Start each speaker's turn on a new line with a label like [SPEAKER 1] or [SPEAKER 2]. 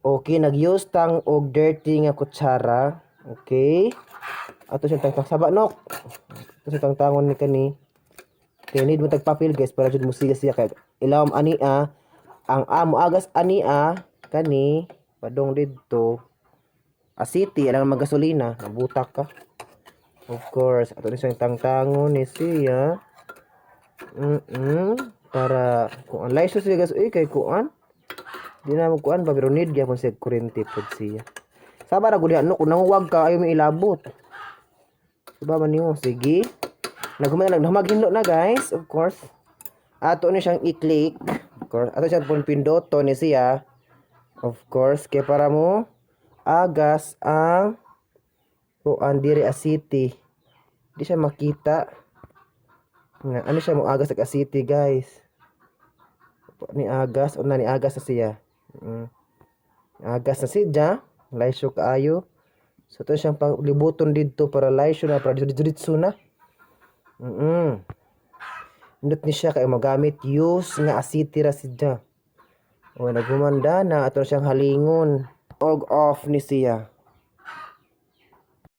[SPEAKER 1] Okay, nag-use tang og dirty nga kutsara. Okay. Ato siyang tangtang saba nok. Ato siyang tangtangon ni kani. Okay, need mo tagpapil guys para jud mo siya kay ilawom ani ang amo agas ani kani padong didto asiti alang magasolina nabutak ka. Of course, ato ni siyang tangtangon ni siya. Para kung ang license siya guys, kay kuan. Di na mo kuan ba pero need gyapon siya kuryente pod siya. Saba ra gud no kung nanguwag ka ayo mi ilabot. Diba man niyo? Sige. Naghamaghinlo na guys, of course. Ato ni siyang i-click. Of course, ato siyang pinduto ni siya. Of course, kay para mo agas ang kuan diri city. Di siya makita. Nga ano siya mo agas sa city guys. Ni agas o na ni agas sa siya. Agas na siya. Laisyo kaayo. So ito siyang libuton dito para laisyo na para diretso na. Indot ni siya kay magamit use nga asiti ra siya. O nagumanda na ato siyang halingon. Og off ni siya.